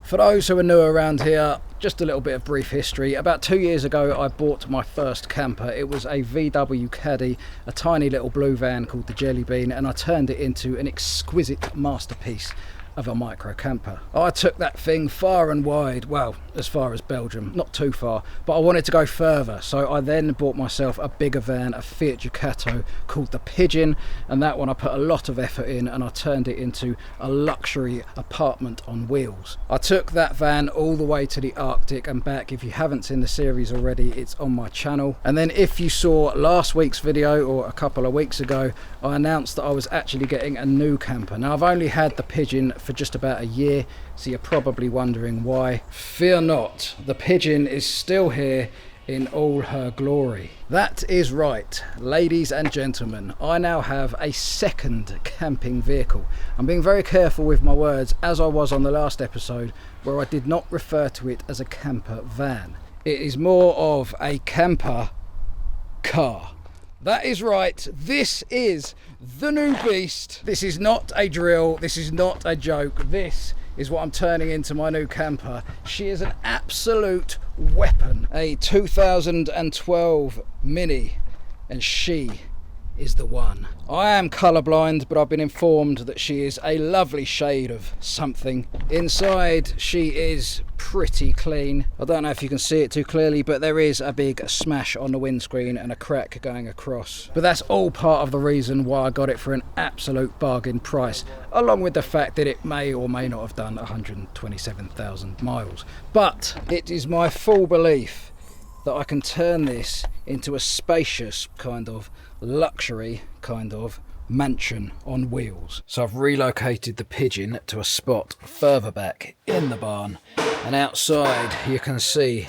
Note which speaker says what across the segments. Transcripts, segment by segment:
Speaker 1: For those who are new around here, just a little bit of brief history. About 2 years ago, I bought my first camper. It was a VW Caddy, a tiny little blue van called the Jelly Bean, and I turned it into an exquisite masterpiece of a micro camper. I took that thing far and wide, well, as far as Belgium, not too far, but I wanted to go further, so I then bought myself a bigger van, a Fiat Ducato called the Pigeon, and that one I put a lot of effort in, and I turned it into a luxury apartment on wheels. I took that van all the way to the Arctic and back. If you haven't seen the series already, it's on my channel. And then if you saw last week's video, or a couple of weeks ago, I announced that I was actually getting a new camper. Now, I've only had the Pigeon for just about a year, so you're probably wondering why. Fear not, the Pigeon is still here in all her glory. That is right, ladies and gentlemen, I now have a second camping vehicle. I'm being very careful with my words, as I was on the last episode, where I did not refer to it as a camper van. It is more of a camper car. That is right, this is the new beast. This is not a drill, this is not a joke, this is what I'm turning into my new camper. She is an absolute weapon, a 2012 Mini, and she is the one. I am colourblind, but I've been informed that she is a lovely shade of something. Inside, she is pretty clean. I don't know if you can see it too clearly, but there is a big smash on the windscreen and a crack going across. But that's all part of the reason why I got it for an absolute bargain price, along with the fact that it may or may not have done 127,000 miles. But it is my full belief that I can turn this into a spacious kind of luxury kind of mansion on wheels. So I've relocated the Pigeon to a spot further back in the barn, and outside you can see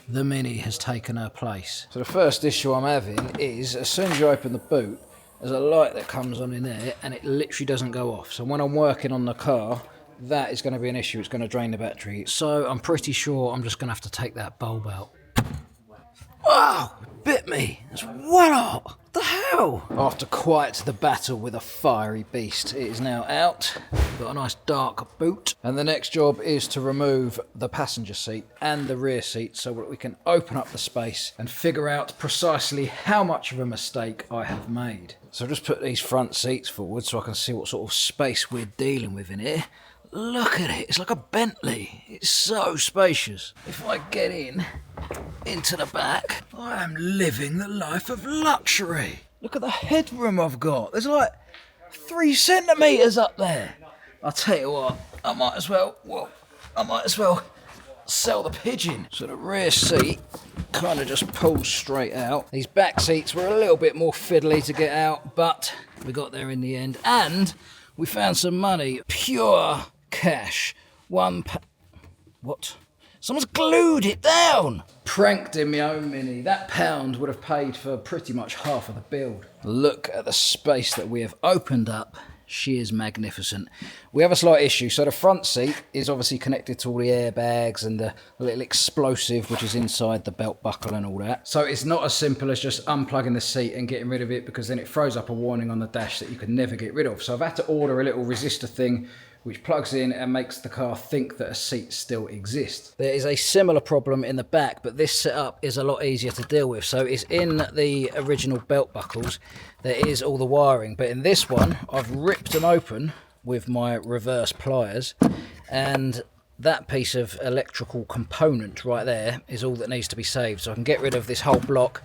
Speaker 1: the Mini has taken her place. So the first issue I'm having is, as soon as you open the boot, there's a light that comes on in there and it literally doesn't go off. So when I'm working on the car, that is going to be an issue. It's going to drain the battery. So I'm pretty sure I'm just going to have to take that bulb out. Wow, it bit me. It's well hot. What the hell? After quite the battle with a fiery beast, it is now out. Got a nice dark boot. And the next job is to remove the passenger seat and the rear seat so that we can open up the space and figure out precisely how much of a mistake I have made. So I'll just put these front seats forward so I can see what sort of space we're dealing with in here. Look at it, it's like a Bentley. It's so spacious. If I get into the back, I am living the life of luxury. Look at the headroom I've got. There's like 3 centimetres up there. I'll tell you what, I might as well sell the Pigeon. So the rear seat kind of just pulls straight out. These back seats were a little bit more fiddly to get out, but we got there in the end. And we found some money, pure cash. What? Someone's glued it down! Pranked in my own Mini. That pound would have paid for pretty much half of the build. Look at the space that we have opened up. She is magnificent. We have a slight issue. So the front seat is obviously connected to all the airbags and the little explosive which is inside the belt buckle and all that. So it's not as simple as just unplugging the seat and getting rid of it, because then it throws up a warning on the dash that you can never get rid of. So I've had to order a little resistor thing which plugs in and makes the car think that a seat still exists. There is a similar problem in the back, but this setup is a lot easier to deal with. So it's in the original belt buckles, there is all the wiring, but in this one, I've ripped them open with my reverse pliers, and that piece of electrical component right there is all that needs to be saved. So I can get rid of this whole block,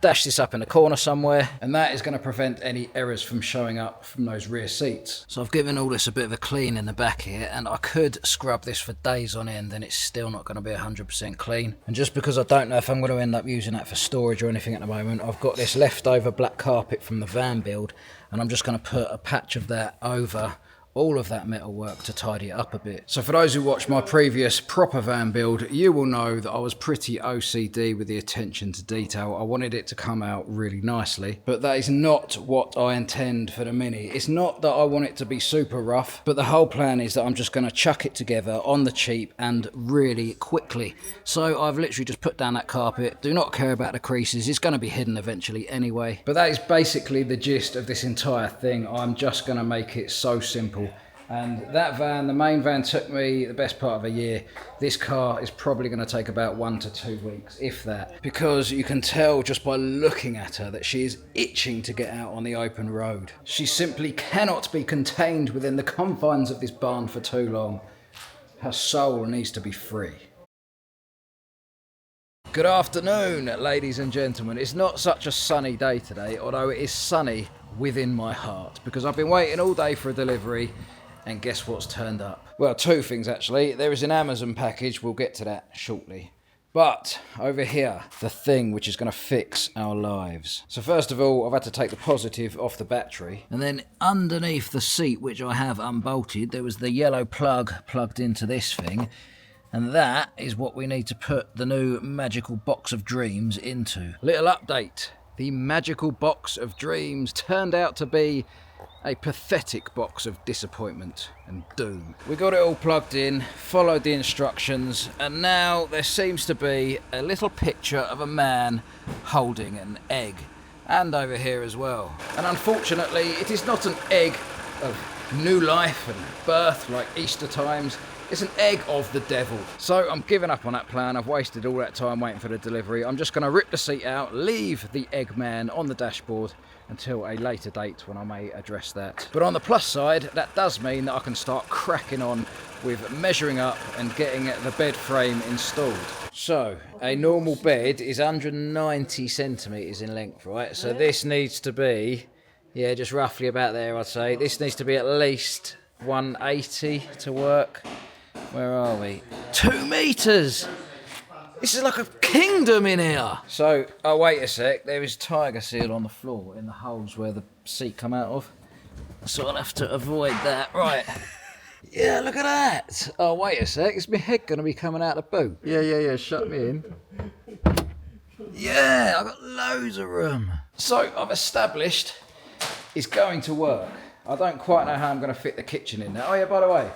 Speaker 1: dash this up in the corner somewhere, and that is going to prevent any errors from showing up from those rear seats. So I've given all this a bit of a clean in the back here, and I could scrub this for days on end and it's still not going to be 100% clean. And just because I don't know if I'm going to end up using that for storage or anything at the moment, I've got this leftover black carpet from the van build, and I'm just going to put a patch of that over all of that metal work to tidy it up a bit. So for those who watched my previous proper van build, you will know that I was pretty OCD with the attention to detail. I wanted it to come out really nicely, but that is not what I intend for the Mini. It's not that I want it to be super rough, but the whole plan is that I'm just going to chuck it together on the cheap and really quickly. So I've literally just put down that carpet, do not care about the creases, it's going to be hidden eventually anyway. But that is basically the gist of this entire thing. I'm just going to make it so simple And that van, the main van, took me the best part of a year. This car is probably going to take about 1 to 2 weeks, if that. Because you can tell just by looking at her that she is itching to get out on the open road. She simply cannot be contained within the confines of this barn for too long. Her soul needs to be free. Good afternoon, ladies and gentlemen. It's not such a sunny day today, although it is sunny within my heart, because I've been waiting all day for a delivery. And guess what's turned up? Well, 2 things actually. There is an Amazon package, we'll get to that shortly. But over here, the thing which is going to fix our lives. So first of all, I've had to take the positive off the battery. And then underneath the seat, which I have unbolted, there was the yellow plug plugged into this thing. And that is what we need to put the new magical box of dreams into. Little update. The magical box of dreams turned out to be a pathetic box of disappointment and doom. We got it all plugged in, followed the instructions, and now there seems to be a little picture of a man holding an egg. And over here as well. And unfortunately, it is not an egg of new life and birth like Easter times. It's an egg of the devil. So I'm giving up on that plan. I've wasted all that time waiting for the delivery. I'm just going to rip the seat out, leave the egg man on the dashboard until a later date when I may address that. But on the plus side, that does mean that I can start cracking on with measuring up and getting the bed frame installed. So a normal bed is 190 centimetres in length, right? So this needs to be, yeah, just roughly about there, I'd say. This needs to be at least 180 to work. Where are we? 2 metres! This is like a kingdom in here! So, oh wait a sec, there is tiger seal on the floor in the holes where the seat come out of. So I'll have to avoid that. Right. Yeah, look at that! Oh wait a sec, is my head going to be coming out the boot? Yeah, shut me in. Yeah, I've got loads of room. So, I've established it's going to work. I don't quite know how I'm going to fit the kitchen in there. Oh yeah, by the way,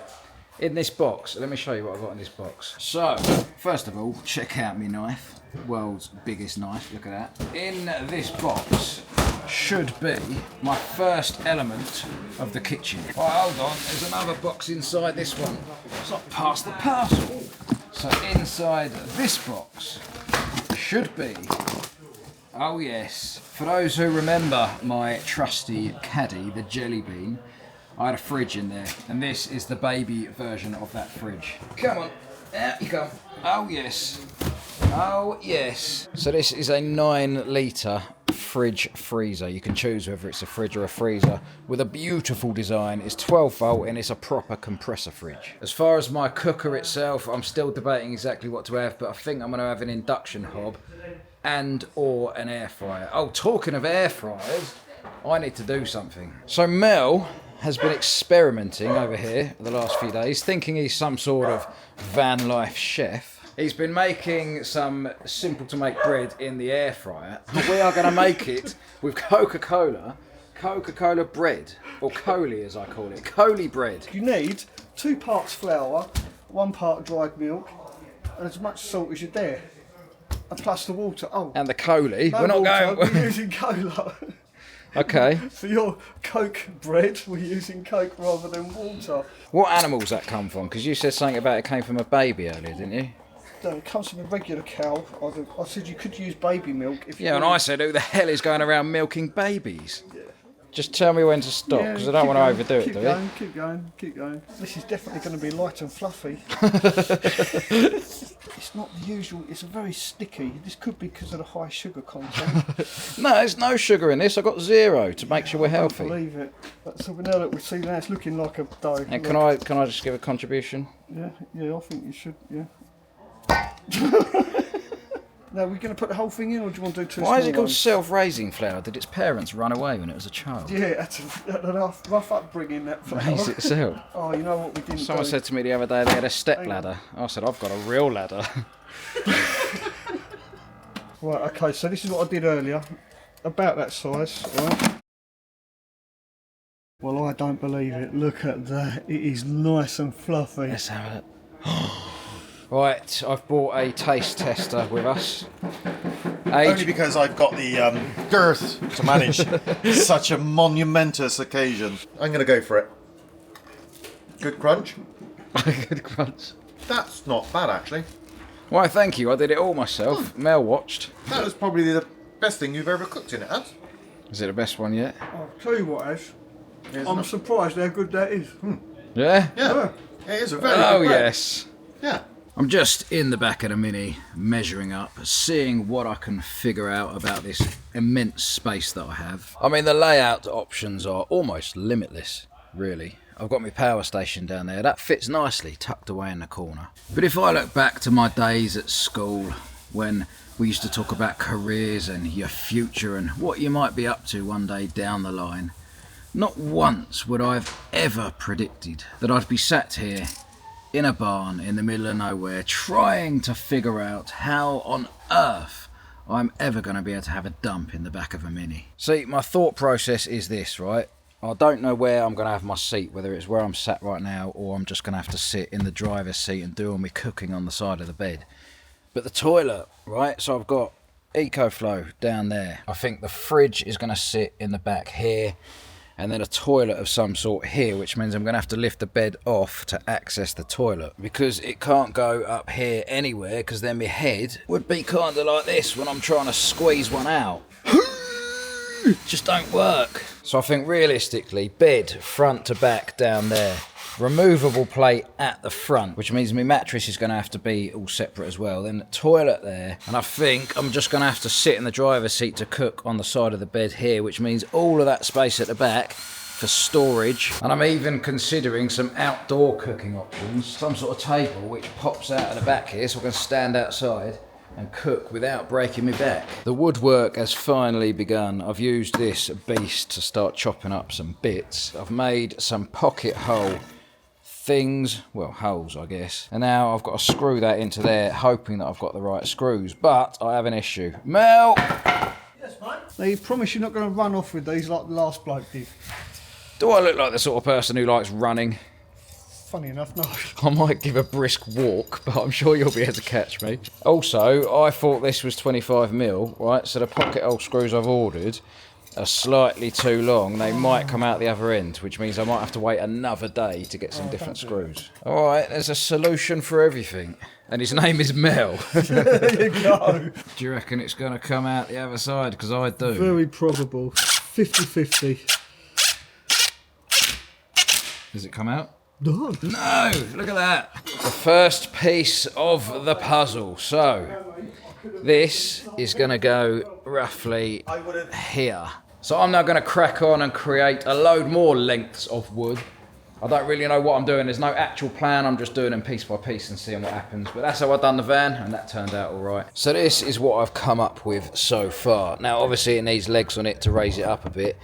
Speaker 1: in this box, let me show you what I've got in this box. So, first of all, check out my knife. World's biggest knife, look at that. In this box should be my first element of the kitchen. Oh, hold on, there's another box inside this one. It's not past the parcel. So inside this box should be, oh yes, for those who remember my trusty caddy, the Jelly Bean, I had a fridge in there, and this is the baby version of that fridge. Come on, out you come. Oh yes, oh yes. So this is a 9 litre fridge freezer. You can choose whether it's a fridge or a freezer, with a beautiful design. It's 12 volt and it's a proper compressor fridge. As far as my cooker itself, I'm still debating exactly what to have, but I think I'm going to have an induction hob and or an air fryer. Oh, talking of air fryers, I need to do something. So Mel has been experimenting over here the last few days, thinking he's some sort of van life chef. He's been making some simple to make bread in the air fryer. We are going to make it with Coca-Cola bread, or Coley as I call it, Coley bread.
Speaker 2: You need 2 parts flour, 1 part dried milk, and as much salt as you dare. And plus the water. Oh,
Speaker 1: and the Coley.
Speaker 2: No,
Speaker 1: we're not
Speaker 2: water,
Speaker 1: going.
Speaker 2: We're using cola.
Speaker 1: Okay.
Speaker 2: For your Coke bread, we're using Coke rather than water.
Speaker 1: What animals that come from? Because you said something about it came from a baby earlier, didn't you?
Speaker 2: No, it comes from a regular cow. I said you could use baby milk if you
Speaker 1: and I said, who the hell is going around milking babies? Yeah. Just tell me when to stop, because I don't want to overdo it, do you?
Speaker 2: Keep going. This is definitely going to be light and fluffy. It's not the usual, it's very sticky. This could be because of the high sugar content.
Speaker 1: No, there's no sugar in this. I got 0 to make sure we're healthy.
Speaker 2: I believe it. So now that we see that, it's looking like a dough.
Speaker 1: And can I just give a contribution?
Speaker 2: Yeah, I think you should, yeah. Now, we're going to put the whole thing in, or do you want to do 2 small
Speaker 1: Why is it called
Speaker 2: ones?
Speaker 1: self-raising flour? Did its parents run away when it was a child?
Speaker 2: Yeah, that's a rough upbringing, that flour.
Speaker 1: Raise itself.
Speaker 2: Oh, you know what we didn't
Speaker 1: Someone
Speaker 2: do?
Speaker 1: said to me the other day they had a step ladder. I said, I've got a real ladder.
Speaker 2: Right, okay, so this is what I did earlier. About that size, right? Well, I don't believe it. Look at that. It is nice and fluffy.
Speaker 1: Let's have it. Right, I've brought a taste tester with us.
Speaker 3: Only because I've got the girth to manage such a monumentous occasion. I'm going to go for it. Good crunch.
Speaker 1: Good crunch.
Speaker 3: That's not bad, actually.
Speaker 1: Why, thank you. I did it all myself. Mel watched.
Speaker 3: That was probably the best thing you've ever cooked in it, Has?
Speaker 1: Is it the best one yet?
Speaker 2: I'll tell you what, Ash.
Speaker 3: It's
Speaker 2: I'm
Speaker 3: not-
Speaker 2: surprised how good that is.
Speaker 1: Yeah?
Speaker 3: Yeah. It is a very
Speaker 1: Oh,
Speaker 3: good bread.
Speaker 1: yes.
Speaker 3: Yeah.
Speaker 1: I'm just in the back of the Mini, measuring up, seeing what I can figure out about this immense space that I have. I mean, the layout options are almost limitless, really. I've got my power station down there. That fits nicely, tucked away in the corner. But if I look back to my days at school, when we used to talk about careers and your future and what you might be up to one day down the line, not once would I have ever predicted that I'd be sat here in a barn in the middle of nowhere trying to figure out how on earth I'm ever going to be able to have a dump in the back of a Mini. See, my thought process is this, right? I don't know where I'm going to have my seat, whether it's where I'm sat right now or I'm just going to have to sit in the driver's seat and do all my cooking on the side of the bed. But the toilet, right? So I've got EcoFlow down there. I think the fridge is going to sit in the back here, and then a toilet of some sort here, which means I'm going to have to lift the bed off to access the toilet, because it can't go up here anywhere, because then my head would be kind of like this when I'm trying to squeeze one out. Just don't work. So I think realistically, bed front to back down there. Removable plate at the front, which means my mattress is going to have to be all separate as well. Then the toilet there, and I think I'm just going to have to sit in the driver's seat to cook on the side of the bed here, which means all of that space at the back for storage. And I'm even considering some outdoor cooking options, some sort of table which pops out of the back here so I can stand outside and cook without breaking my back. The woodwork has finally begun. I've used this beast to start chopping up some bits. I've made some pocket hole things, well, holes I guess, and now I've got to screw that into there, hoping that I've got the right screws, but I have an issue. Mel!
Speaker 2: Yes, mate. Now, you promise you're not going to run off with these like the last bloke did?
Speaker 1: Do I look like the sort of person who likes running?
Speaker 2: Funny enough, no.
Speaker 1: I might give a brisk walk, but I'm sure you'll be able to catch me. Also, I thought this was 25mm, right, so the pocket hole screws I've ordered are slightly too long. They might come out the other end, which means I might have to wait another day to get some different screws. All right, there's a solution for everything, and his name is Mel.
Speaker 2: There you go.
Speaker 1: Do you reckon it's going to come out the other side? Because I do.
Speaker 2: Very probable. 50-50.
Speaker 1: Does it come out?
Speaker 2: No.
Speaker 1: No! Look at that. The first piece of the puzzle. So, this is going to go roughly here. So I'm now going to crack on and create a load more lengths of wood. I don't really know what I'm doing. There's no actual plan. I'm just doing them piece by piece and seeing what happens. But that's how I've done the van, and that turned out all right. So this is what I've come up with so far. Now, obviously, it needs legs on it to raise it up a bit.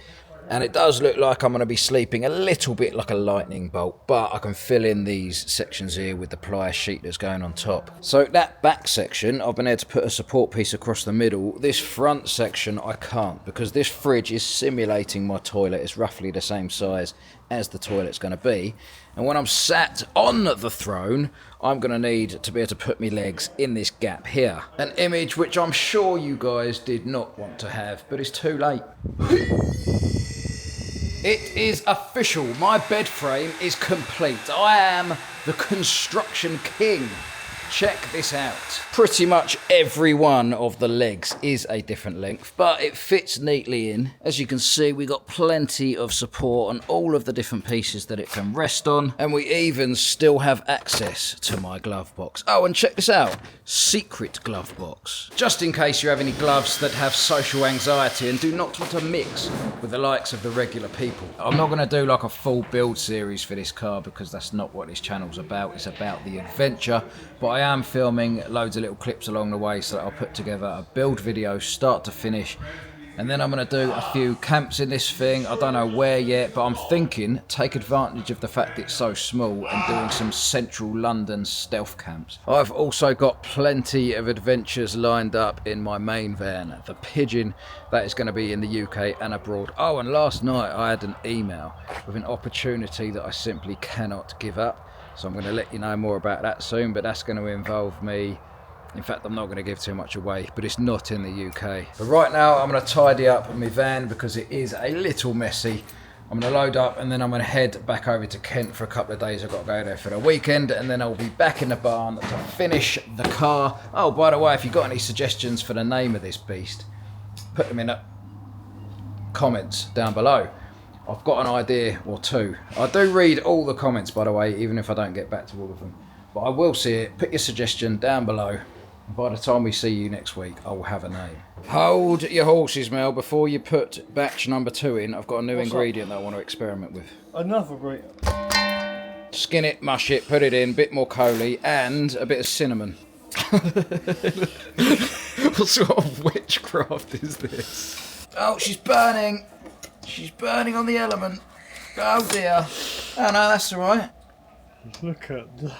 Speaker 1: And it does look like I'm going to be sleeping a little bit like a lightning bolt, but I can fill in these sections here with the ply sheet that's going on top. So that back section, I've been able to put a support piece across the middle. This front section, I can't, because this fridge is simulating my toilet. It's roughly the same size as the toilet's going to be. And when I'm sat on the throne, I'm going to need to be able to put my legs in this gap here. An image which I'm sure you guys did not want to have, but it's too late. It is official. My bed frame is complete. I am the construction king. Check this out. Pretty much every one of the legs is a different length, but it fits neatly in. As you can see, we got plenty of support on all of the different pieces that it can rest on, and we even still have access to my glove box. Oh, and check this out. Secret glove box. Just in case you have any gloves that have social anxiety and do not want to mix with the likes of the regular people. I'm not going to do like a full build series for this car because that's not what this channel's about. It's about the adventure, but I am filming loads of little clips along the way so that I'll put together a build video start to finish, and then I'm going to do a few camps in this thing. I don't know where yet, but I'm thinking take advantage of the fact it's so small and doing some central London stealth camps. I've also got plenty of adventures lined up in my main van, the Pigeon, that is going to be in the UK and abroad. Oh, and last night I had an email with an opportunity that I simply cannot give up. So I'm going to let you know more about that soon, but that's going to involve me. In fact, I'm not going to give too much away, but it's not in the UK. But right now, I'm going to tidy up my van because it is a little messy. I'm going to load up and then I'm going to head back over to Kent for a couple of days. I've got to go there for the weekend and then I'll be back in the barn to finish the car. Oh, by the way, if you've got any suggestions for the name of this beast, put them in the comments down below. I've got an idea or two. I do read all the comments, by the way, even if I don't get back to all of them. But I will see it. Put your suggestion down below. By the time we see you next week, I will have a name. Hold your horses, Mel. Before you put batch number 2 in, I've got a new ingredient that I want to experiment with.
Speaker 2: Another great.
Speaker 1: Skin it, mush it, put it in, bit more coaly, and a bit of cinnamon. What sort of witchcraft is this? Oh, she's burning. She's burning on the element. Oh dear. Oh no, that's alright.
Speaker 2: Look at that.